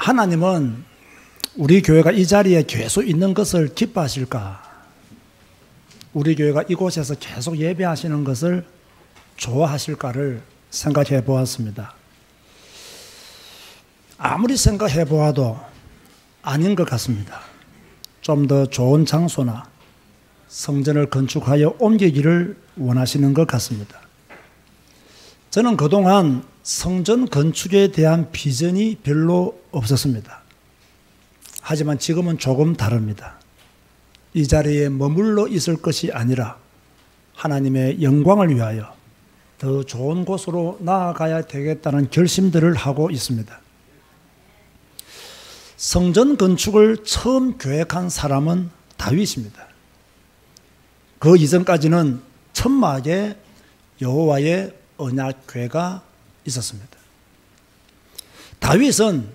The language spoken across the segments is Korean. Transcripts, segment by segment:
하나님은 우리 교회가 이 자리에 계속 있는 것을 기뻐하실까? 우리 교회가 이곳에서 계속 예배하시는 것을 좋아하실까를 생각해 보았습니다. 아무리 생각해 보아도 아닌 것 같습니다. 좀 더 좋은 장소나 성전을 건축하여 옮기기를 원하시는 것 같습니다. 저는 그동안 성전 건축에 대한 비전이 별로 없었습니다. 하지만 지금은 조금 다릅니다. 이 자리에 머물러 있을 것이 아니라 하나님의 영광을 위하여 더 좋은 곳으로 나아가야 되겠다는 결심들을 하고 있습니다. 성전 건축을 처음 계획한 사람은 다윗입니다. 그 이전까지는 천막에 여호와의 언약궤가 있었습니다. 다윗은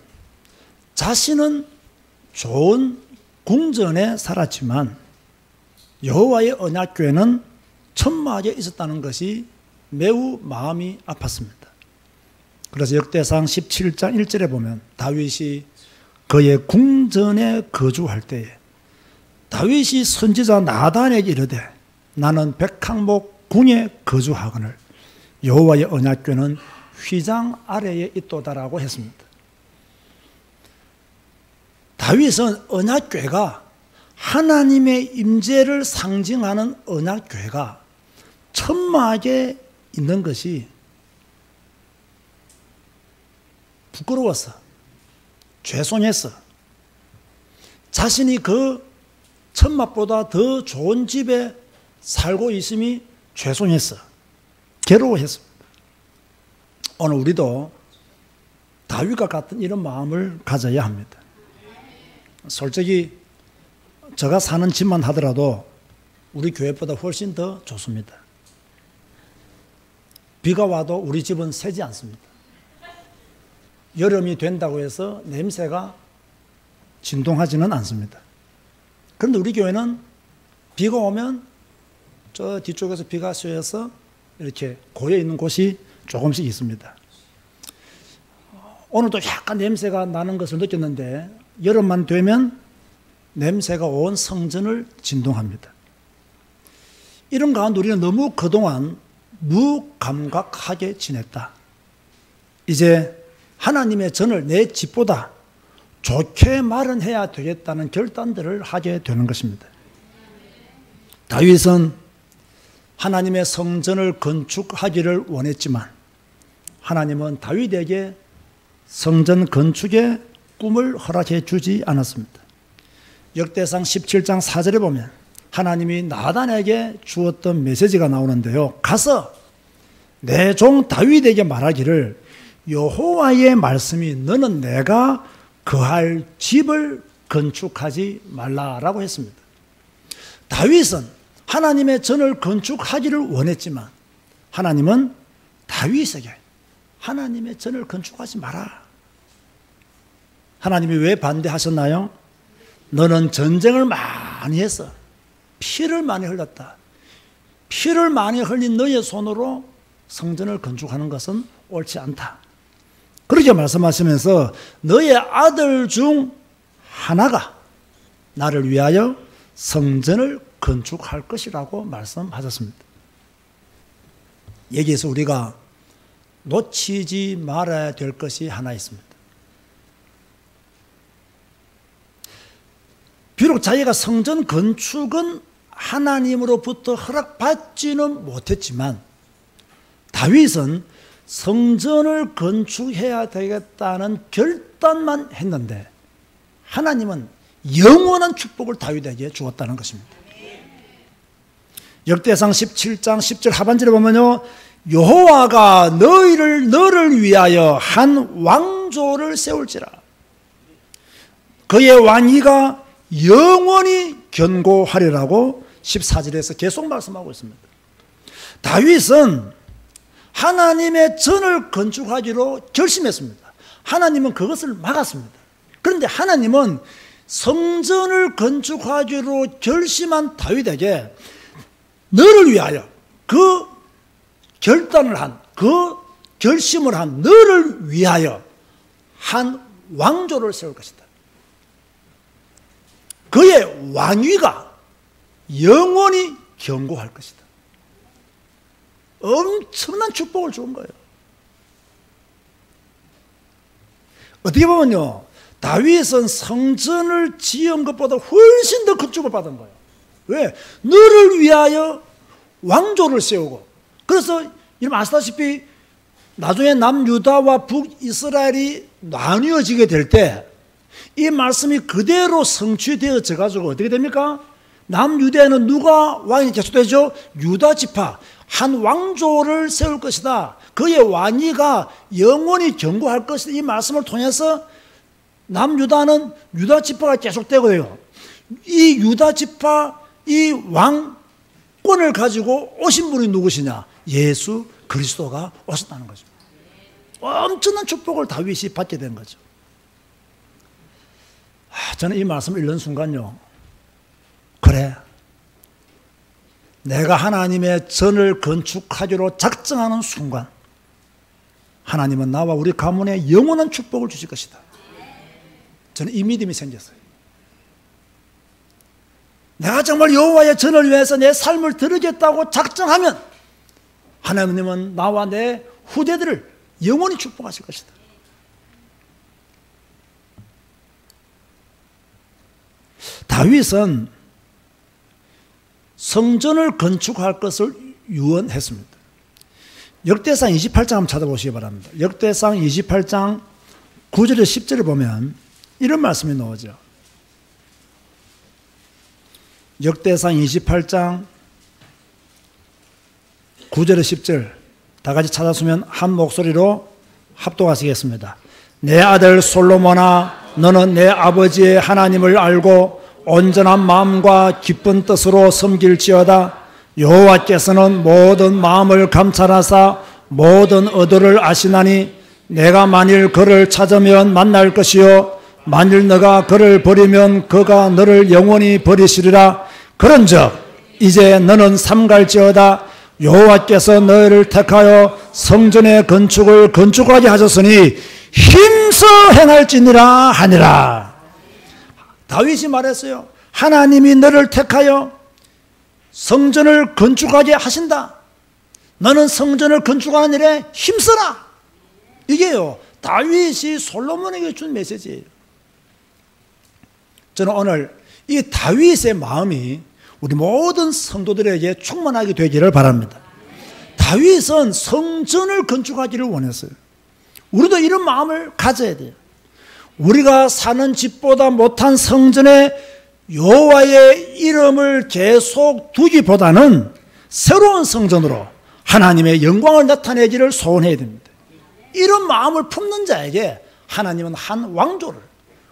자신은 좋은 궁전에 살았지만 여호와의 언약궤는 천막에 있었다는 것이 매우 마음이 아팠습니다. 그래서 역대상 17장 1절에 보면 다윗이 그의 궁전에 거주할 때에 다윗이 선지자 나단에게 이르되 나는 백항목 궁에 거주하거늘 여호와의 언약궤는 휘장 아래에 있도다라고 했습니다. 다윗은 언약궤가 하나님의 임재를 상징하는 언약궤가 천막에 있는 것이 부끄러웠어. 죄송했어. 자신이 그 천막보다 더 좋은 집에 살고 있음이 죄송했어. 괴로워했습니다. 오늘 우리도 다윗과 같은 이런 마음을 가져야 합니다. 솔직히 제가 사는 집만 하더라도 우리 교회보다 훨씬 더 좋습니다. 비가 와도 우리 집은 새지 않습니다. 여름이 된다고 해서 냄새가 진동하지는 않습니다. 그런데 우리 교회는 비가 오면 저 뒤쪽에서 비가 쏘여서 이렇게 고여 있는 곳이 조금씩 있습니다. 오늘도 약간 냄새가 나는 것을 느꼈는데 여름만 되면 냄새가 온 성전을 진동합니다. 이런 가운데 우리는 너무 그동안 무감각하게 지냈다. 이제 하나님의 전을 내 집보다 좋게 마련해야 되겠다는 결단들을 하게 되는 것입니다. 다윗은 하나님의 성전을 건축하기를 원했지만 하나님은 다윗에게 성전 건축의 꿈을 허락해 주지 않았습니다. 역대상 17장 4절에 보면 하나님이 나단에게 주었던 메시지가 나오는데요. 가서 내 종 다윗에게 말하기를 여호와의 말씀이 너는 내가 거할 집을 건축하지 말라라고 했습니다. 다윗은 하나님의 전을 건축하기를 원했지만 하나님은 다윗에게 하나님의 전을 건축하지 마라. 하나님이 왜 반대하셨나요? 너는 전쟁을 많이 했어. 피를 많이 흘렸다. 피를 많이 흘린 너의 손으로 성전을 건축하는 것은 옳지 않다. 그렇게 말씀하시면서 너의 아들 중 하나가 나를 위하여 성전을 건축할 것이라고 말씀하셨습니다. 여기에서 우리가 놓치지 말아야 될 것이 하나 있습니다. 비록 자기가 성전 건축은 하나님으로부터 허락받지는 못했지만 다윗은 성전을 건축해야 되겠다는 결단만 했는데 하나님은 영원한 축복을 다윗에게 주었다는 것입니다. 역대상 17장 10절 하반절에 보면요, 여호와가 너를 위하여 한 왕조를 세울지라. 그의 왕위가 영원히 견고하리라고 14절에서 계속 말씀하고 있습니다. 다윗은 하나님의 전을 건축하기로 결심했습니다. 하나님은 그것을 막았습니다. 그런데 하나님은 성전을 건축하기로 결심한 다윗에게 너를 위하여 그 결단을 한, 그 결심을 한 너를 위하여 한 왕조를 세울 것이다. 그의 왕위가 영원히 견고할 것이다. 엄청난 축복을 준 거예요. 어떻게 보면요, 다윗은 성전을 지은 것보다 훨씬 더 큰 축복을 받은 거예요. 왜? 너를 위하여 왕조를 세우고, 그래서 여러분 아시다시피 나중에 남유다와 북이스라엘이 나뉘어지게 될 때 이 말씀이 그대로 성취되어져 가지고 어떻게 됩니까? 남유다에는 누가 왕이 계속되죠? 유다 지파, 한 왕조를 세울 것이다. 그의 왕위가 영원히 견고할 것이다. 이 말씀을 통해서 남유다는 유다 지파가 계속되고요. 이 유다 지파, 이 왕권을 가지고 오신 분이 누구시냐? 예수 그리스도가 오셨다는 거죠. 엄청난 축복을 다윗이 받게 된 거죠. 저는 이 말씀을 읽는 순간요, 그래, 내가 하나님의 전을 건축하기로 작정하는 순간 하나님은 나와 우리 가문에 영원한 축복을 주실 것이다. 저는 이 믿음이 생겼어요. 내가 정말 여호와의 전을 위해서 내 삶을 드리겠다고 작정하면 하나님은 나와 내 후대들을 영원히 축복하실 것이다. 다윗은 성전을 건축할 것을 유언했습니다. 역대상 28장 한번 찾아보시기 바랍니다. 역대상 28장 9절에 10절을 보면 이런 말씀이 나오죠. 역대상 28장 9절에 10절 다 같이 찾았으면 한 목소리로 합독하시겠습니다. 내 아들 솔로몬아, 너는 내 아버지의 하나님을 알고 온전한 마음과 기쁜 뜻으로 섬길지어다. 여호와께서는 모든 마음을 감찰하사 모든 의도를 아시나니 내가 만일 그를 찾으면 만날 것이요 만일 너가 그를 버리면 그가 너를 영원히 버리시리라. 그런즉 이제 너는 삼갈지어다. 여호와께서 너희를 택하여 성전의 건축을 건축하게 하셨으니 힘써 행할지니라 하니라. 다윗이 말했어요. 하나님이 너를 택하여 성전을 건축하게 하신다. 너는 성전을 건축하는 일에 힘써라. 이게요, 다윗이 솔로몬에게 준 메시지예요. 저는 오늘 이 다윗의 마음이 우리 모든 성도들에게 충만하게 되기를 바랍니다. 다윗은 성전을 건축하기를 원했어요. 우리도 이런 마음을 가져야 돼요. 우리가 사는 집보다 못한 성전에 여호와의 이름을 계속 두기보다는 새로운 성전으로 하나님의 영광을 나타내기를 소원해야 됩니다. 이런 마음을 품는 자에게 하나님은 한 왕조를,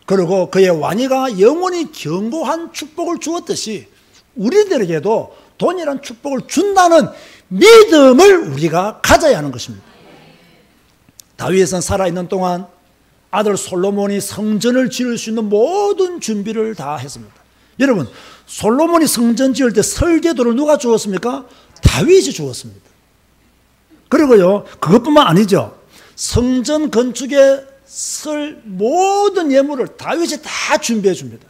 그리고 그의 왕위가 영원히 견고한 축복을 주었듯이 우리들에게도 동일한 축복을 준다는 믿음을 우리가 가져야 하는 것입니다. 다윗은 살아있는 동안 아들 솔로몬이 성전을 지을 수 있는 모든 준비를 다 했습니다. 여러분, 솔로몬이 성전 지을 때 설계도를 누가 주었습니까? 다윗이 주었습니다. 그리고요, 그것뿐만 아니죠. 성전 건축에 쓸 모든 예물을 다윗이 다 준비해 줍니다.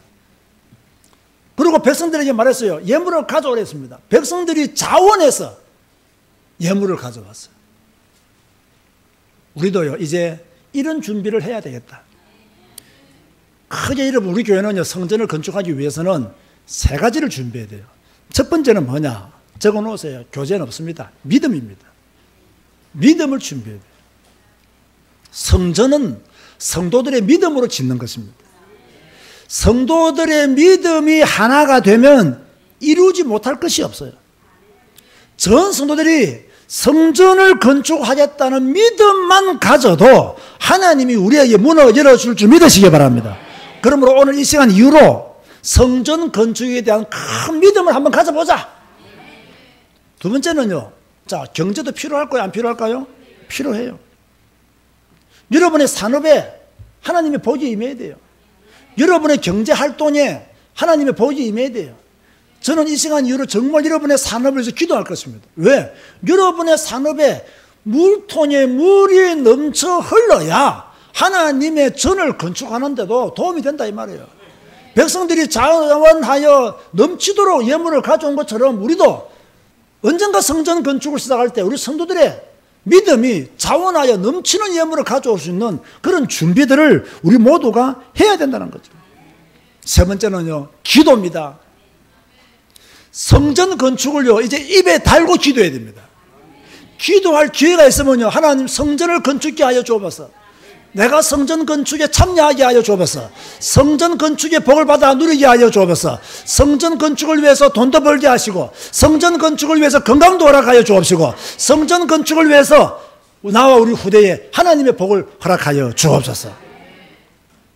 그리고 백성들에게 말했어요. 예물을 가져오라 했습니다. 백성들이 자원해서 예물을 가져왔어요. 우리도요, 이제 이런 준비를 해야 되겠다. 크게 여러분, 우리 교회는요, 성전을 건축하기 위해서는 세 가지를 준비해야 돼요. 첫 번째는 뭐냐? 적어 놓으세요. 교재는 없습니다. 믿음입니다. 믿음을 준비해야 돼요. 성전은 성도들의 믿음으로 짓는 것입니다. 성도들의 믿음이 하나가 되면 이루지 못할 것이 없어요. 전 성도들이 성전을 건축하겠다는 믿음만 가져도 하나님이 우리에게 문을 열어줄 줄 믿으시기 바랍니다. 그러므로 오늘 이 시간 이후로 성전 건축에 대한 큰 믿음을 한번 가져보자. 두 번째는요, 자, 경제도 필요할까요? 안 필요할까요? 필요해요. 여러분의 산업에 하나님의 복이 임해야 돼요. 여러분의 경제 활동에 하나님의 복이 임해야 돼요. 저는 이 시간 이후로 정말 여러분의 산업을 위해서 기도할 것입니다. 왜? 여러분의 산업에 물통에 물이 넘쳐 흘러야 하나님의 전을 건축하는데도 도움이 된다 이 말이에요. 백성들이 자원하여 넘치도록 예물을 가져온 것처럼 우리도 언젠가 성전 건축을 시작할 때 우리 성도들의 믿음이 자원하여 넘치는 예물을 가져올 수 있는 그런 준비들을 우리 모두가 해야 된다는 거죠. 세 번째는요, 기도입니다. 성전 건축을요, 이제 입에 달고 기도해야 됩니다. 기도할 기회가 있으면요, 하나님 성전을 건축게 하여 주옵소서. 내가 성전 건축에 참여하게 하여 주옵소서. 성전 건축의 복을 받아 누리게 하여 주옵소서. 성전 건축을 위해서 돈도 벌게 하시고, 성전 건축을 위해서 건강도 허락하여 주옵시고, 성전 건축을 위해서 나와 우리 후대에 하나님의 복을 허락하여 주옵소서.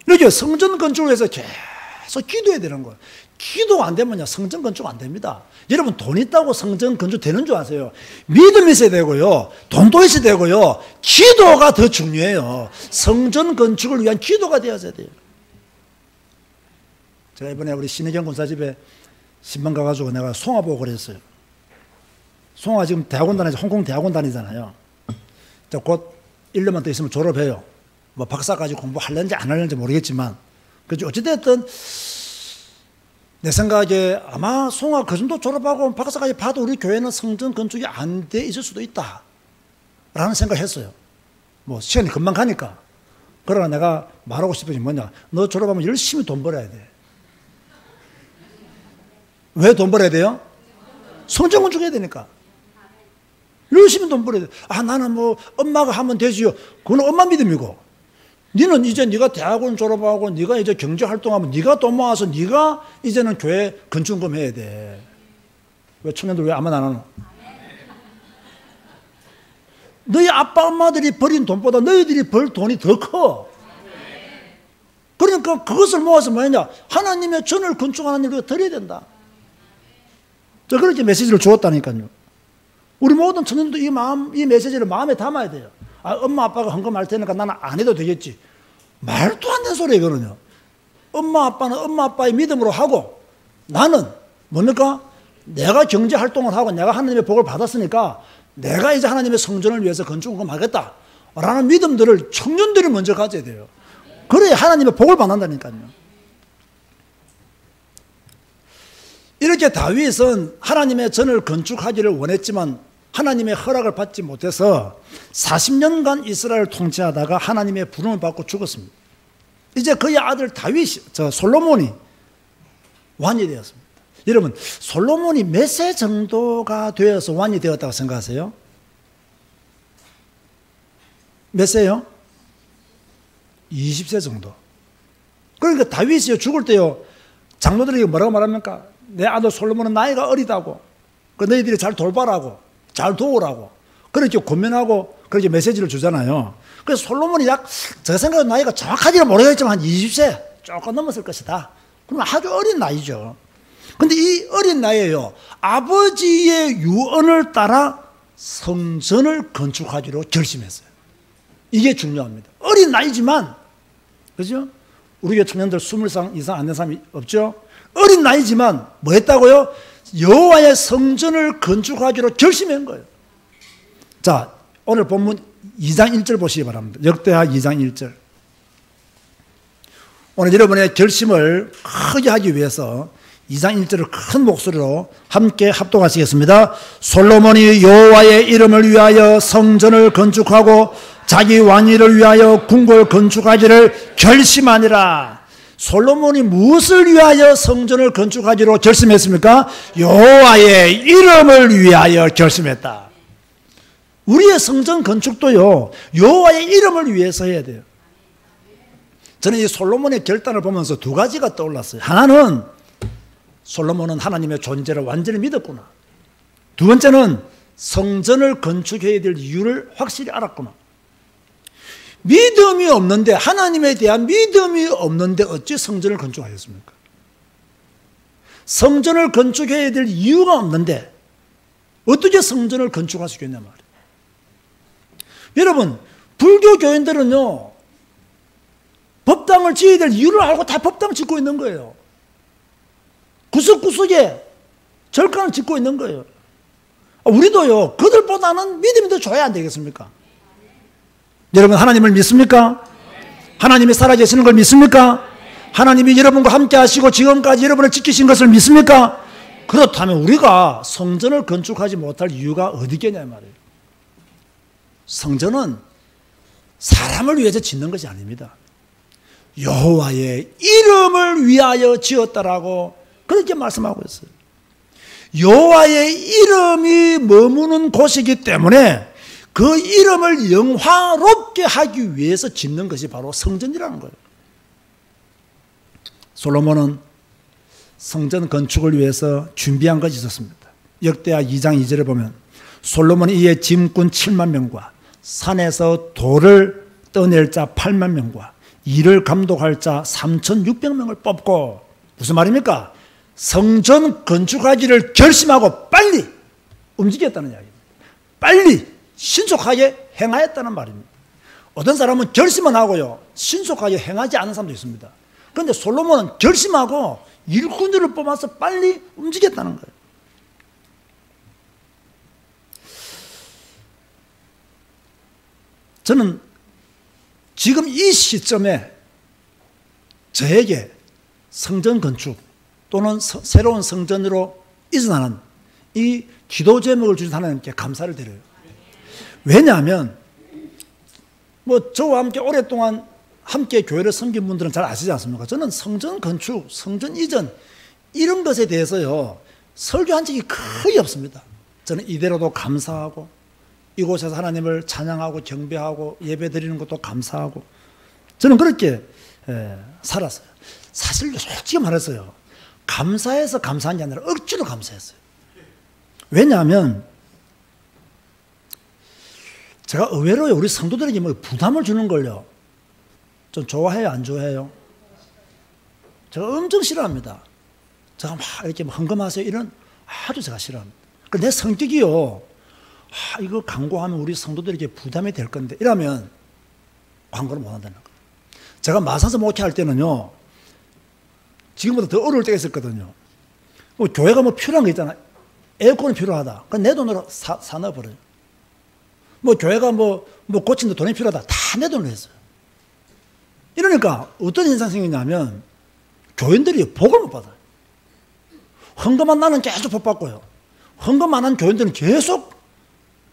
이렇게 성전 건축을 위해서 계속 기도해야 되는 거예요. 기도가 안 되면요, 성전 건축 안 됩니다. 여러분, 돈 있다고 성전 건축 되는 줄 아세요? 믿음이 있어야 되고요, 돈도 있어야 되고요, 기도가 더 중요해요. 성전 건축을 위한 기도가 되어야 돼요. 제가 이번에 우리 신혜경 군사집에 신방 가가지고 내가 송아 보고 그랬어요. 송아 지금 대학원 다니죠. 홍콩 대학원 다니잖아요. 곧 1년만 더 있으면 졸업해요. 뭐 박사까지 공부하려는지 안 하려는지 모르겠지만, 그죠? 어찌됐든 내 생각에 아마 송아 그 정도 졸업하고 박사까지 봐도 우리 교회는 성전 건축이 안 돼 있을 수도 있다 라는 생각을 했어요. 뭐 시간이 금방 가니까. 그러나 내가 말하고 싶은 게 뭐냐, 너 졸업하면 열심히 돈 벌어야 돼. 왜 돈 벌어야 돼요? 성전 건축해야 되니까. 열심히 돈 벌어야 돼. 아, 나는 뭐 엄마가 하면 되지요. 그건 엄마 믿음이고, 너는 이제 네가 대학원 졸업하고 네가 이제 경제 활동하면 네가 돈 모아서 네가 이제는 교회 건축금 해야 돼. 왜 청년들 왜 아무나 안 하노? 너희 아빠 엄마들이 버린 돈보다 너희들이 벌 돈이 더 커. 그러니까 그것을 모아서 뭐냐, 하나님의 전을 건축하는 일을 드려야 된다. 저 그렇게 메시지를 주었다니까요. 우리 모든 청년들도 이 메시지를 마음에 담아야 돼요. 아, 엄마 아빠가 헌금할 테니까 나는 안 해도 되겠지. 말도 안 되는 소리예요, 이거는요. 엄마 아빠는 엄마 아빠의 믿음으로 하고, 나는 뭡니까? 내가 경제 활동을 하고 내가 하나님의 복을 받았으니까 내가 이제 하나님의 성전을 위해서 건축을 하겠다 라는 믿음들을 청년들이 먼저 가져야 돼요. 그래야 하나님의 복을 받는다니까요. 이렇게 다윗은 하나님의 전을 건축하기를 원했지만 하나님의 허락을 받지 못해서 40년간 이스라엘을 통치하다가 하나님의 부름을 받고 죽었습니다. 이제 그의 아들 솔로몬이 왕이 되었습니다. 여러분, 솔로몬이 몇 세 정도가 되어서 왕이 되었다고 생각하세요? 몇 세요? 20세 정도. 그러니까 다윗이 죽을 때요, 장로들에게 뭐라고 말합니까? 내 아들 솔로몬은 나이가 어리다고, 그 너희들이 잘 돌봐라고, 잘 도우라고, 그렇게 권면하고 그렇게 메시지를 주잖아요. 그래서 솔로몬이 제 생각에 나이가 정확하지는 모르겠지만 한 20세 조금 넘었을 것이다. 그러면 아주 어린 나이죠. 근데 이 어린 나이에요, 아버지의 유언을 따라 성전을 건축하기로 결심했어요. 이게 중요합니다. 어린 나이지만, 그죠? 우리 교회 청년들 20살 이상 안 된 사람이 없죠? 어린 나이지만 뭐 했다고요? 여호와의 성전을 건축하기로 결심한 거예요. 자, 오늘 본문 2장 1절 보시기 바랍니다. 역대하 2장 1절. 오늘 여러분의 결심을 크게 하기 위해서 2장 1절을 큰 목소리로 함께 합독하시겠습니다. 솔로몬이 여호와의 이름을 위하여 성전을 건축하고 자기 왕위를 위하여 궁궐 건축하기를 결심하니라. 솔로몬이 무엇을 위하여 성전을 건축하기로 결심했습니까? 여호와의 이름을 위하여 결심했다. 우리의 성전 건축도요, 여호와의 이름을 위해서 해야 돼요. 저는 이 솔로몬의 결단을 보면서 두 가지가 떠올랐어요. 하나는 솔로몬은 하나님의 존재를 완전히 믿었구나. 두 번째는 성전을 건축해야 될 이유를 확실히 알았구나. 믿음이 없는데, 하나님에 대한 믿음이 없는데 어찌 성전을 건축하셨습니까? 성전을 건축해야 될 이유가 없는데 어떻게 성전을 건축할 수 있겠냐 말이에요. 여러분, 불교 교인들은요, 법당을 지어야 될 이유를 알고 다 법당 짓고 있는 거예요. 구석구석에 절간을 짓고 있는 거예요. 우리도요, 그들보다는 믿음이 더 좋아야 안 되겠습니까? 여러분, 하나님을 믿습니까? 하나님이 살아계시는 걸 믿습니까? 하나님이 여러분과 함께 하시고 지금까지 여러분을 지키신 것을 믿습니까? 그렇다면 우리가 성전을 건축하지 못할 이유가 어디 있겠냐 말이에요. 성전은 사람을 위해서 짓는 것이 아닙니다. 여호와의 이름을 위하여 지었다라고 그렇게 말씀하고 있어요. 여호와의 이름이 머무는 곳이기 때문에 그 이름을 영화롭게 하기 위해서 짓는 것이 바로 성전이라는 거예요. 솔로몬은 성전 건축을 위해서 준비한 것이 있었습니다. 역대하 2장 2절에 보면 솔로몬이 이에 짐꾼 7만 명과 산에서 돌을 떠낼 자 8만 명과 일을 감독할 자 3,600명을 뽑고 무슨 말입니까? 성전 건축하기를 결심하고 빨리 움직였다는 이야기입니다. 빨리 신속하게 행하였다는 말입니다. 어떤 사람은 결심은 하고요 신속하게 행하지 않은 사람도 있습니다. 그런데 솔로몬은 결심하고 일꾼들을 뽑아서 빨리 움직였다는 거예요. 저는 지금 이 시점에 저에게 성전 건축 또는 새로운 성전으로 이전하는 이 기도 제목을 주신 하나님께 감사를 드려요. 왜냐하면 저와 함께 오랫동안 함께 교회를 섬긴 분들은 잘 아시지 않습니까? 저는 성전 건축, 성전 이전 이런 것에 대해서요 설교한 적이 거의 없습니다. 저는 이대로도 감사하고 이곳에서 하나님을 찬양하고 경배하고 예배 드리는 것도 감사하고 저는 그렇게 살았어요. 사실 솔직히 말했어요. 감사해서 감사한 게 아니라 억지로 감사했어요. 왜냐하면 제가 의외로 우리 성도들에게 부담을 주는 걸요 좀 좋아해요, 안 좋아해요? 제가 엄청 싫어합니다. 제가 막 이렇게 헌금하세요 이런 아주 제가 싫어합니다. 내 성격이요 이거 광고하면 우리 성도들에게 부담이 될 건데 이러면 광고를 못 한다는 거예요. 제가 마산서 목회할 때는요 지금보다 더 어려울 때가 있었거든요. 교회가 필요한 거 있잖아. 에어컨이 필요하다. 그럼 내 돈으로 사 넣어버려요. 교회가 고치는데 돈이 필요하다. 다 내 돈으로 했어요. 이러니까 어떤 현상이 생기냐면 교인들이 복을 못 받아요. 헌금한 나는 계속 복 받고요. 헌금 안 한 교인들은 계속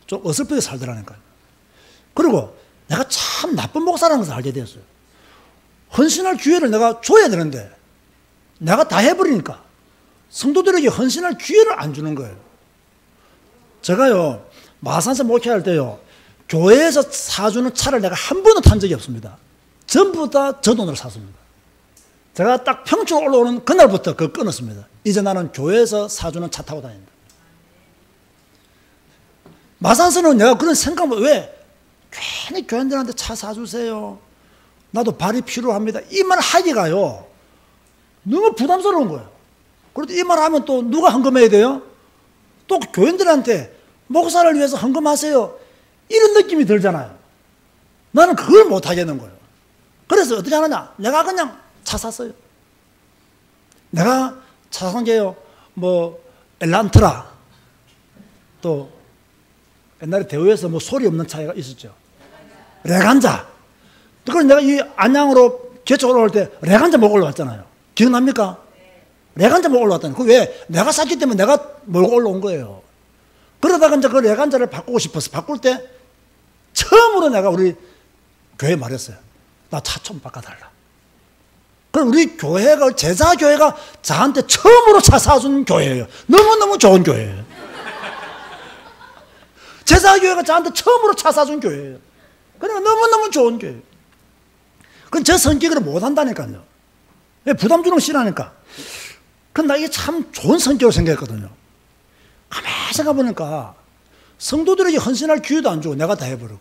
좀 어설프게 살더라니까요. 그리고 내가 참 나쁜 목사라는 것을 알게 되었어요. 헌신할 기회를 내가 줘야 되는데 내가 다 해버리니까 성도들에게 헌신할 기회를 안 주는 거예요. 제가요 마산서 목회할 때요 교회에서 사주는 차를 내가 한 번도 탄 적이 없습니다. 전부 다 저 돈으로 샀습니다. 제가 딱 평촌 올라오는 그날부터 그거 끊었습니다. 이제 나는 교회에서 사주는 차 타고 다닌다. 마산서는 내가 그런 생각을 왜 괜히 교인들한테 차 사주세요. 나도 발이 필요합니다. 이 말 하기가요 너무 부담스러운 거예요. 그래도 이 말 하면 또 누가 헌금해야 돼요? 또 교인들한테 목사를 위해서 헌금하세요. 이런 느낌이 들잖아요. 나는 그걸 못 하겠는 거예요. 그래서 어떻게 하느냐? 내가 그냥 차 샀어요. 내가 차 산 게요, 엘란트라, 또 옛날에 대우에서 소리 없는 차가 있었죠. 레간자. 그걸 내가 이 안양으로 개척 올라올 때 레간자 먹으러 올라왔잖아요. 기억납니까? 레간자 먹으러 올라왔다니. 그 왜? 내가 샀기 때문에 내가 몰고 올라온 거예요. 그러다가 이제 그 레간자를 바꾸고 싶어서 바꿀 때 처음으로 내가 우리 교회에 말했어요. 나 차 좀 바꿔달라. 그럼 우리 교회가, 제자교회가 저한테 처음으로 차 사준 교회예요. 너무너무 좋은 교회예요. 제자교회가 저한테 처음으로 차 사준 교회예요. 그러니까 너무너무 좋은 교회예요. 그건 제 성격으로 못 한다니까요. 부담 주는 거 싫어하니까. 그럼 나 이게 참 좋은 성격으로 생각했거든요. 가만히 생각해보니까 성도들에게 헌신할 기회도 안 주고 내가 다 해버리고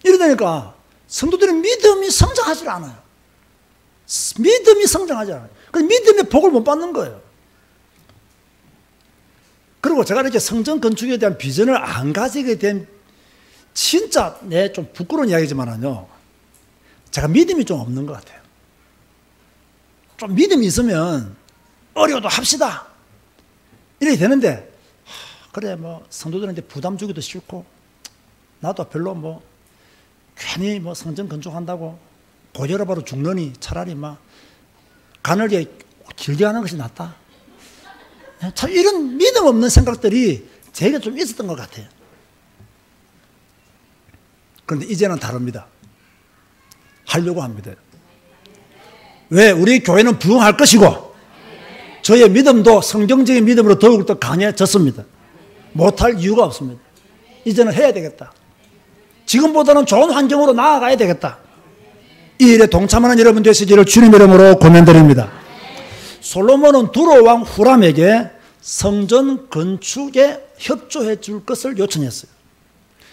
이러다니까 성도들의 믿음이 성장하지 않아요. 믿음이 성장하지 않아요. 그래서 믿음의 복을 못 받는 거예요. 그리고 제가 이렇게 성전 건축에 대한 비전을 안 가지게 된 진짜 좀 부끄러운 이야기지만요. 제가 믿음이 좀 없는 것 같아요. 좀 믿음이 있으면 어려워도 합시다. 이렇게 되는데 그래 성도들한테 부담 주기도 싫고 나도 별로 괜히 성전 건축한다고 고혈압으로 죽느니 차라리 막 가늘게 길게 하는 것이 낫다. 참 이런 믿음 없는 생각들이 제게 좀 있었던 것 같아요. 그런데 이제는 다릅니다. 하려고 합니다. 왜? 우리 교회는 부흥할 것이고 저의 믿음도 성경적인 믿음으로 더욱더 강해졌습니다. 못할 이유가 없습니다. 이제는 해야 되겠다. 지금보다는 좋은 환경으로 나아가야 되겠다. 이 일에 동참하는 여러분 되시기를 주님 이름으로 권면드립니다. 솔로몬은 두로 왕 후람에게 성전 건축에 협조해 줄 것을 요청했어요.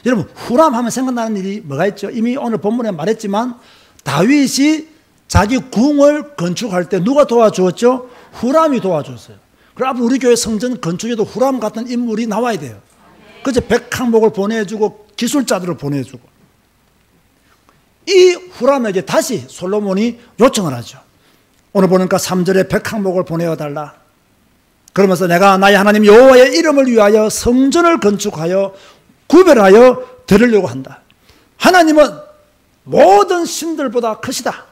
여러분, 후람 하면 생각나는 일이 뭐가 있죠? 이미 오늘 본문에 말했지만 다윗이 자기 궁을 건축할 때 누가 도와주었죠? 후람이 도와줬어요. 그럼 앞으로 우리 교회 성전 건축에도 후람 같은 인물이 나와야 돼요. 그래서 백항목을 보내주고 기술자들을 보내주고, 이 후람에게 다시 솔로몬이 요청을 하죠. 오늘 보니까 3절에 백항목을 보내어달라. 그러면서 내가 나의 하나님 여호와의 이름을 위하여 성전을 건축하여 구별하여 드리려고 한다. 하나님은 모든 신들보다 크시다.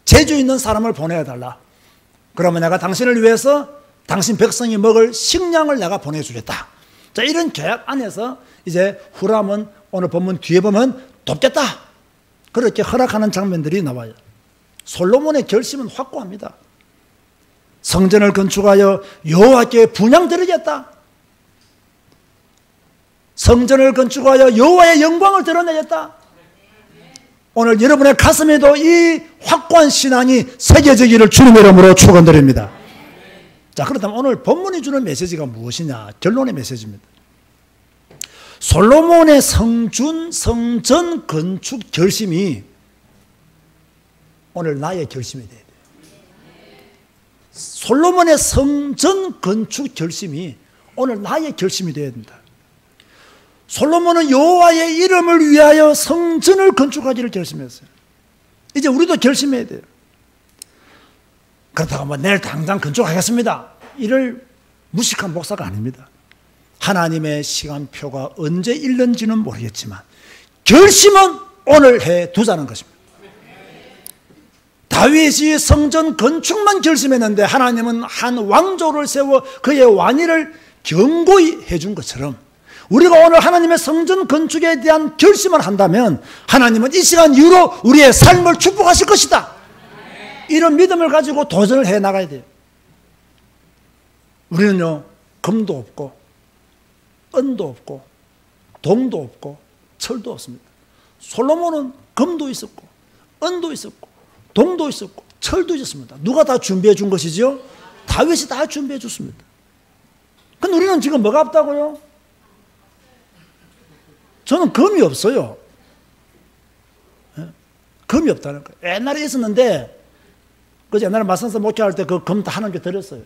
재주 있는 사람을 보내어달라. 그러면 내가 당신을 위해서 당신 백성이 먹을 식량을 내가 보내주겠다. 자, 이런 계약 안에서 이제 후람은 오늘 본문 뒤에 보면 돕겠다. 그렇게 허락하는 장면들이 나와요. 솔로몬의 결심은 확고합니다. 성전을 건축하여 여호와께 분향 드리겠다. 성전을 건축하여 여호와의 영광을 드러내겠다. 오늘 여러분의 가슴에도 이 확고한 신앙이 새겨지기를 주님의 이름으로 축원드립니다. 자, 그렇다면 오늘 본문이 주는 메시지가 무엇이냐? 결론의 메시지입니다. 솔로몬의 성전 건축 결심이 오늘 나의 결심이 돼야 돼요. 솔로몬의 성전 건축 결심이 오늘 나의 결심이 되어야 된다. 솔로몬은 여호와의 이름을 위하여 성전을 건축하기를 결심했어요. 이제 우리도 결심해야 돼요. 그렇다고 뭐 내일 당장 건축하겠습니다, 이를 무식한 목사가 아닙니다. 하나님의 시간표가 언제 일는지는 모르겠지만 결심은 오늘 해두자는 것입니다. 다윗이 성전 건축만 결심했는데 하나님은 한 왕조를 세워 그의 왕위를 견고히 해준 것처럼 우리가 오늘 하나님의 성전 건축에 대한 결심을 한다면 하나님은 이 시간 이후로 우리의 삶을 축복하실 것이다. 이런 믿음을 가지고 도전을 해 나가야 돼요. 우리는요, 금도 없고 은도 없고 동도 없고 철도 없습니다. 솔로몬은 금도 있었고 은도 있었고 동도 있었고 철도 있었습니다. 누가 다 준비해 준 것이죠? 다윗이 다 준비해 줬습니다. 근데 우리는 지금 뭐가 없다고요? 저는 금이 없어요. 금이 없다는 거예요. 옛날에 있었는데 그 옛날에 마산서 목회할 때 그 금 다 하나님께 드렸어요.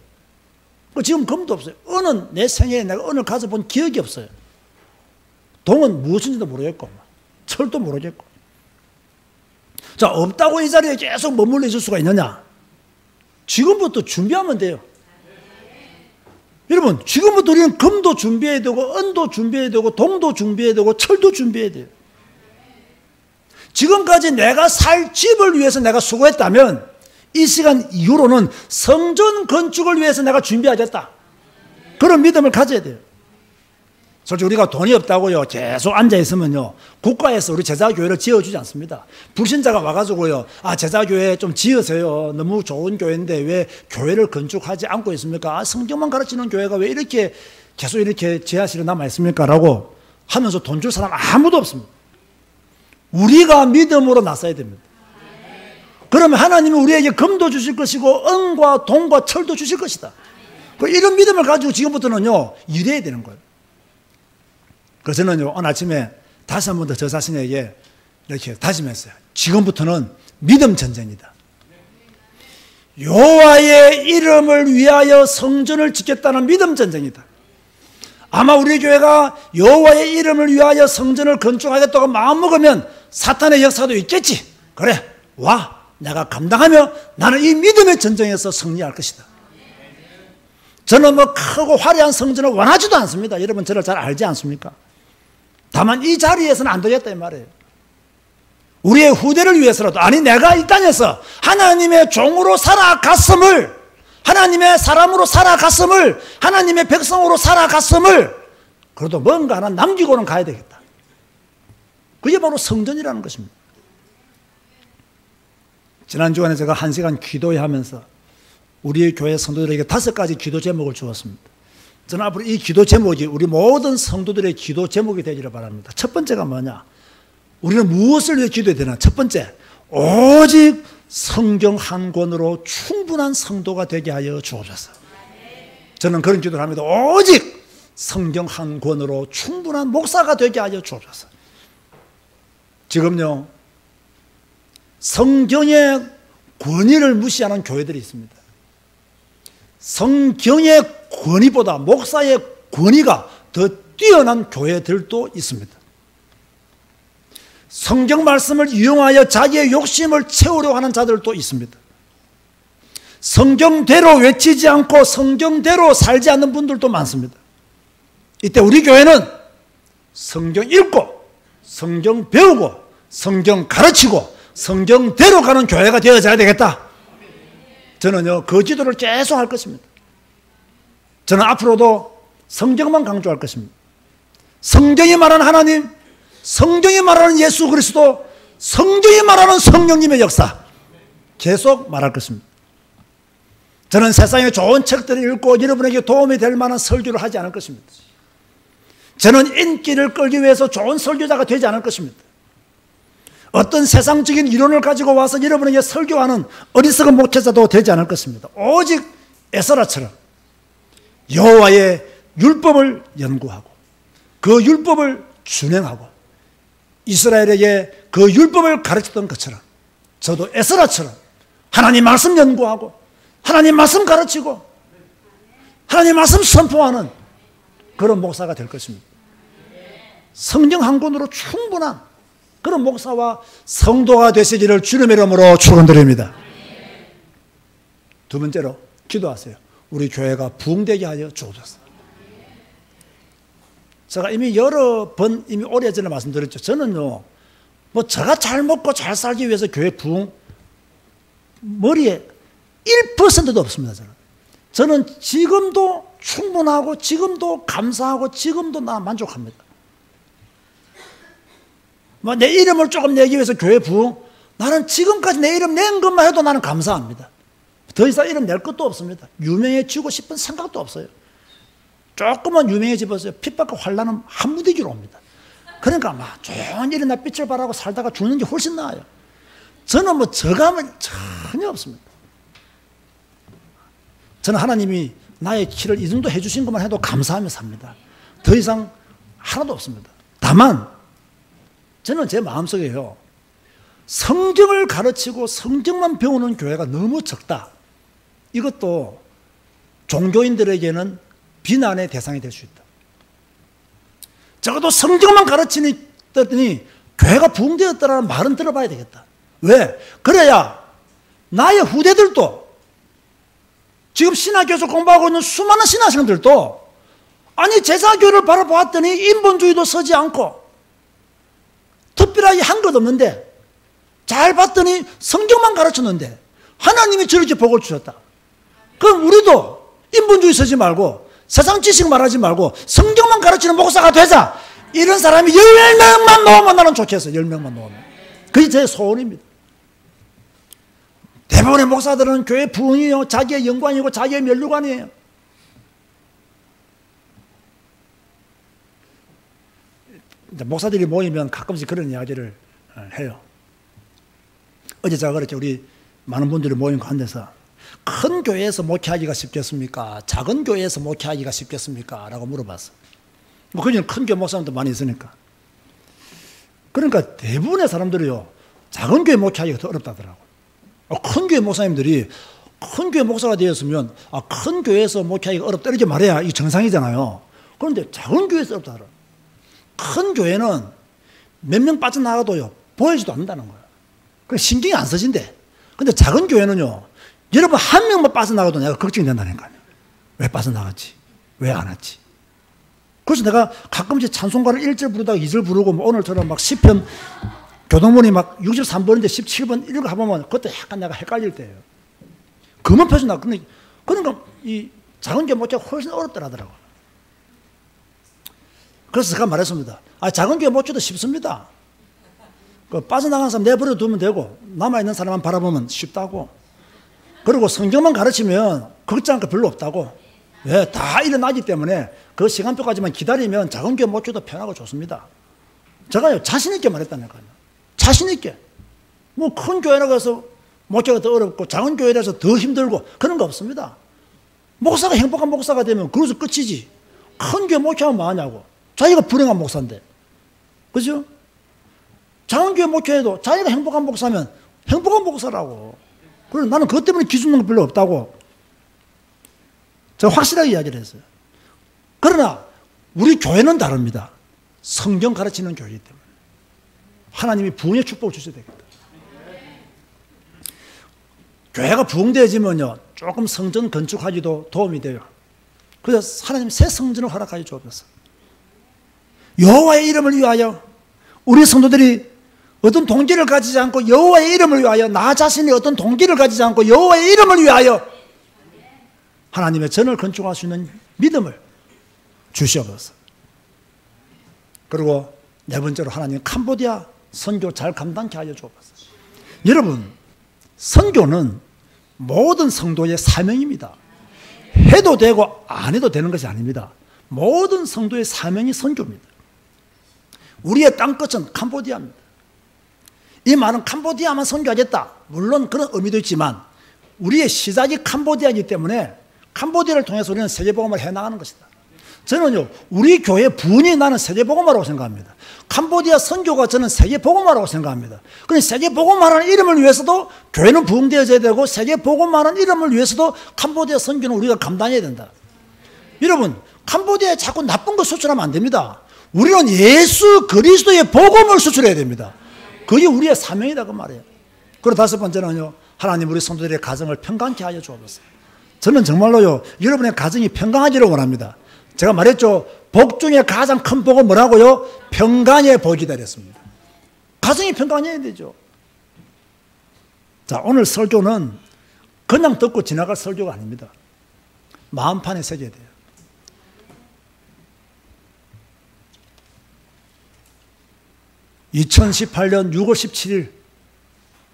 지금 금도 없어요. 은은 내 생애에 내가 은을 가져본 기억이 없어요. 동은 무엇인지도 모르겠고 철도 모르겠고. 자, 없다고 이 자리에 계속 머물러 있을 수가 있느냐? 지금부터 준비하면 돼요. 여러분, 지금부터 우리는 금도 준비해야 되고 은도 준비해야 되고 동도 준비해야 되고 철도 준비해야 돼요. 지금까지 내가 살 집을 위해서 내가 수고했다면 이 시간 이후로는 성전 건축을 위해서 내가 준비하겠다. 그런 믿음을 가져야 돼요. 솔직히 우리가 돈이 없다고요 계속 앉아있으면요 국가에서 우리 제자교회를 지어주지 않습니다. 불신자가 와가지고요, 아, 제자교회 좀 지으세요, 너무 좋은 교회인데 왜 교회를 건축하지 않고 있습니까? 아, 성경만 가르치는 교회가 왜 이렇게 계속 이렇게 지하실에 남아있습니까? 라고 하면서 돈 줄 사람 아무도 없습니다. 우리가 믿음으로 나서야 됩니다. 그러면 하나님은 우리에게 금도 주실 것이고 은과 동과 철도 주실 것이다. 이런 믿음을 가지고 지금부터는요 일해야 되는 거예요. 그래서 저는요 오늘 아침에 다시 한 번 더 저 자신에게 이렇게 다짐했어요. 지금부터는 믿음 전쟁이다. 여호와의 이름을 위하여 성전을 짓겠다는 믿음 전쟁이다. 아마 우리 교회가 여호와의 이름을 위하여 성전을 건축하겠다고 마음먹으면 사탄의 역사도 있겠지. 그래, 와, 내가 감당하며 나는 이 믿음의 전쟁에서 승리할 것이다. 저는 뭐 크고 화려한 성전을 원하지도 않습니다. 여러분 저를 잘 알지 않습니까? 다만 이 자리에서는 안 되겠다 이 말이에요. 우리의 후대를 위해서라도, 아니 내가 이 땅에서 하나님의 종으로 살아갔음을, 하나님의 사람으로 살아갔음을, 하나님의 백성으로 살아갔음을 그래도 뭔가 하나 남기고는 가야 되겠다. 그게 바로 성전이라는 것입니다. 지난 주간에 제가 1시간 기도하면서 우리 교회 성도들에게 5가지 기도 제목을 주었습니다. 저는 앞으로 이 기도 제목이 우리 모든 성도들의 기도 제목이 되기를 바랍니다. 첫 번째가 뭐냐? 우리는 무엇을 위해 기도해야 되나? 첫 번째, 오직 성경 한 권으로 충분한 성도가 되게 하여 주옵소서. 저는 그런 기도를 합니다. 오직 성경 한 권으로 충분한 목사가 되게 하여 주옵소서. 지금요, 성경의 권위를 무시하는 교회들이 있습니다. 성경의 권위보다 목사의 권위가 더 뛰어난 교회들도 있습니다. 성경 말씀을 이용하여 자기의 욕심을 채우려고 하는 자들도 있습니다. 성경대로 외치지 않고 성경대로 살지 않는 분들도 많습니다. 이때 우리 교회는 성경 읽고 성경 배우고 성경 가르치고 성경대로 가는 교회가 되어져야 되겠다. 저는요, 그 기도를 계속 할 것입니다. 저는 앞으로도 성경만 강조할 것입니다. 성경이 말하는 하나님, 성경이 말하는 예수 그리스도, 성경이 말하는 성령님의 역사 계속 말할 것입니다. 저는 세상에 좋은 책들을 읽고 여러분에게 도움이 될 만한 설교를 하지 않을 것입니다. 저는 인기를 끌기 위해서 좋은 설교자가 되지 않을 것입니다. 어떤 세상적인 이론을 가지고 와서 여러분에게 설교하는 어리석은 목회자도 되지 않을 것입니다. 오직 에스라처럼 여호와의 율법을 연구하고 그 율법을 준행하고 이스라엘에게 그 율법을 가르쳤던 것처럼 저도 에스라처럼 하나님 말씀 연구하고 하나님 말씀 가르치고 하나님 말씀 선포하는 그런 목사가 될 것입니다. 성경 한 권으로 충분한 그런 목사와 성도가 되시기를 주님의 이름으로 축원드립니다. 두 번째로 기도하세요. 우리 교회가 부흥되게 하여 주옵소서. 제가 이미 여러 번 이미 오래전에 말씀드렸죠. 저는요, 뭐 제가 잘 먹고 잘 살기 위해서 교회 부흥 머리에 1%도 없습니다. 저는 지금도 충분하고 지금도 감사하고 지금도 나 만족합니다. 뭐 내 이름을 조금 내기 위해서 교회 부흥, 나는 지금까지 내 이름 낸 것만 해도 나는 감사합니다. 더 이상 이름 낼 것도 없습니다. 유명해지고 싶은 생각도 없어요. 조금만 유명해지면서 핍박과 환난은 한 무더기로 옵니다. 그러니까 막 좋은 일이나 빛을 발하고 살다가 죽는 게 훨씬 나아요. 저는 뭐 저감은 전혀 없습니다. 저는 하나님이 나의 길을 이 정도 해주신 것만 해도 감사하며 삽니다. 더 이상 하나도 없습니다. 다만 저는 제 마음속에요, 성경을 가르치고 성경만 배우는 교회가 너무 적다. 이것도 종교인들에게는 비난의 대상이 될 수 있다. 적어도 성경만 가르치니 교회가 부흥되었다라는 말은 들어봐야 되겠다. 왜? 그래야 나의 후대들도 지금 신학교에서 공부하고 있는 수많은 신학생들도 아니 제사교를 바라보았더니 인본주의도 서지 않고 특별하게 한 것 없는데 잘 봤더니 성경만 가르쳤는데 하나님이 저렇게 복을 주셨다. 그럼 우리도 인본주의 서지 말고 세상 지식 말하지 말고 성경만 가르치는 목사가 되자. 이런 사람이 10명만 놓으면 나는 좋겠어. 10명만 놓으면. 그게 제 소원입니다. 대부분의 목사들은 교회 부흥이요, 자기의 영광이고 자기의 면류관이에요. 목사들이 모이면 가끔씩 그런 이야기를 해요. 어제 제가 그렇게 우리 많은 분들이 모인 가운데서 큰 교회에서 목회하기가 쉽겠습니까? 작은 교회에서 목회하기가 쉽겠습니까? 라고 물어봤어. 뭐 그중에 큰 교회 목사님도 많이 있으니까. 그러니까 대부분의 사람들이요, 작은 교회 목회하기가 더 어렵다더라고요. 큰 교회 목사님들이 큰 교회 목사가 되었으면 큰 교회에서 목회하기가 어렵다 이렇게 말해야 이게 정상이잖아요. 그런데 작은 교회에서 어렵다더라고요. 큰 교회는 몇 명 빠져나가도요, 보이지도 않는다는 거예요. 그래서 신경이 안 써진대. 근데 작은 교회는요, 여러분 한 명만 빠져나가도 내가 걱정이 된다니까요. 왜 빠져나갔지? 왜 안 왔지? 그래서 내가 가끔씩 찬송가를 1절 부르다가 2절 부르고 뭐 오늘처럼 막 시편 교동문이 막 63번인데 17번 이런 거 해보면 그때 약간 내가 헷갈릴 때예요. 금은 표준나. 그러니까 이 작은 교회 모자가 훨씬 어렵더라고요. 그래서 제가 말했습니다. 작은 교회 모자도 쉽습니다. 빠져나간 사람 내버려 두면 되고 남아있는 사람만 바라보면 쉽다고. 그리고 성경만 가르치면 걱정할 거 별로 없다고. 왜? 다 일어나기 때문에 그 시간표까지만 기다리면 작은 교회 모자도 편하고 좋습니다. 제가요 자신 있게 말했다니까요. 자신 있게. 뭐 큰 교회라고 해서 목회가 더 어렵고 작은 교회라서 더 힘들고 그런 거 없습니다. 목사가 행복한 목사가 되면 그래서 끝이지. 큰 교회 목회하면 뭐하냐고. 자기가 불행한 목사인데. 그죠? 작은 교회 목회해도 자기가 행복한 목사면 행복한 목사라고. 그래서 나는 그것 때문에 기준는 거 별로 없다고. 제가 확실하게 이야기를 했어요. 그러나 우리 교회는 다릅니다. 성경 가르치는 교회이기 때문에. 하나님이 부흥의 축복을 주셔야 되겠다. 교회가 부흥되어지면요 조금 성전 건축하기도 도움이 돼요. 그래서 하나님 새 성전을 허락하여 주옵소서. 여호와의 이름을 위하여 우리 성도들이 어떤 동기를 가지지 않고 여호와의 이름을 위하여 나 자신이 어떤 동기를 가지지 않고 여호와의 이름을 위하여 하나님의 전을 건축할 수 있는 믿음을 주시옵소서. 그리고 네 번째로 하나님 캄보디아 선교 잘 감당케 하여 주옵소서. 여러분 선교는 모든 성도의 사명입니다. 해도 되고 안 해도 되는 것이 아닙니다. 모든 성도의 사명이 선교입니다. 우리의 땅끝은 캄보디아입니다. 이 말은 캄보디아만 선교하겠다. 물론 그런 의미도 있지만 우리의 시작이 캄보디아이기 때문에 캄보디아를 통해서 우리는 세계복음을 해나가는 것이다. 저는요 우리 교회 부흥이 나는 세계복음화라고 생각합니다. 캄보디아 선교가 저는 세계복음화라고 생각합니다. 그러니 세계복음화라는 이름을 위해서도 교회는 부흥되어져야 되고 세계복음화라는 이름을 위해서도 캄보디아 선교는 우리가 감당해야 된다. 여러분 캄보디아에 자꾸 나쁜 거 수출하면 안 됩니다. 우리는 예수 그리스도의 복음을 수출해야 됩니다. 그게 우리의 사명이다 그 말이에요. 그리고 다섯 번째는요 하나님 우리 성도들의 가정을 평강케 하여 주옵소서. 저는 정말로요 여러분의 가정이 평강하기를 원합니다. 제가 말했죠. 복 중에 가장 큰 복은 뭐라고요? 평강의 복이다 그랬습니다. 가정이 평강해야 되죠. 자 오늘 설교는 그냥 듣고 지나갈 설교가 아닙니다. 마음판에 새겨야 돼요. (2018년 6월 17일)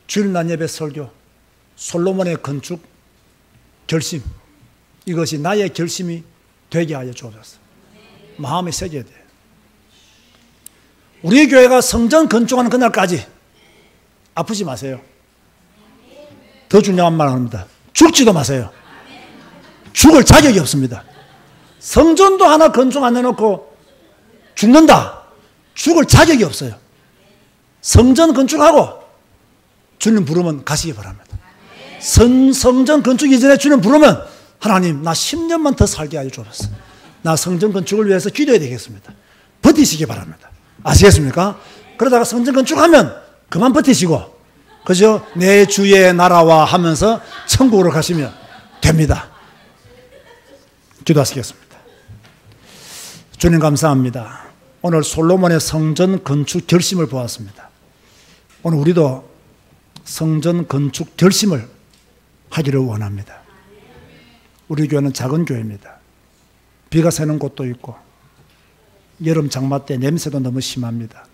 주일날 예배 설교 솔로몬의 건축 결심, 이것이 나의 결심이 되게 하여 주옵소서. 마음에 새겨야 돼요. 우리 교회가 성전 건축하는 그날까지 아프지 마세요. 더 중요한 말 합니다. 죽지도 마세요. 죽을 자격이 없습니다. 성전도 하나 건축 안 해놓고 죽는다. 죽을 자격이 없어요. 성전 건축하고 주님 부르면 가시기 바랍니다. 성전 건축 이전에 주님 부르면 하나님 나 10년만 더 살게 하여 주옵소서. 나 성전 건축을 위해서 기도해야 되겠습니다. 버티시기 바랍니다. 아시겠습니까? 그러다가 성전 건축하면 그만 버티시고 그죠? 내 주의 나라와 하면서 천국으로 가시면 됩니다. 기도하시겠습니다. 주님 감사합니다. 오늘 솔로몬의 성전 건축 결심을 보았습니다. 오늘 우리도 성전 건축 결심을 하기를 원합니다. 우리 교회는 작은 교회입니다. 비가 새는 곳도 있고 여름 장마 때 냄새도 너무 심합니다.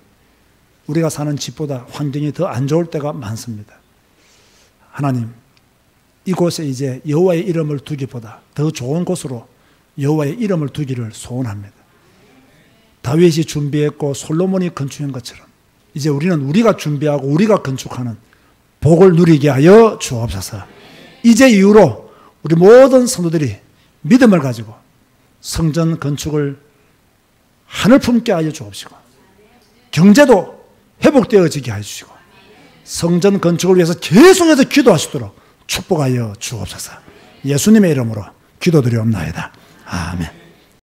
우리가 사는 집보다 환경이 더 안 좋을 때가 많습니다. 하나님 이곳에 이제 여호와의 이름을 두기보다 더 좋은 곳으로 여호와의 이름을 두기를 소원합니다. 다윗이 준비했고 솔로몬이 건축한 것처럼 이제 우리는 우리가 준비하고 우리가 건축하는 복을 누리게 하여 주옵소서. 이제 이후로 우리 모든 성도들이 믿음을 가지고 성전 건축을 하늘 품게 하여 주옵시고 경제도 회복되어지게 하여 주시고 성전 건축을 위해서 계속해서 기도하시도록 축복하여 주옵소서. 예수님의 이름으로 기도드리옵나이다. 아멘.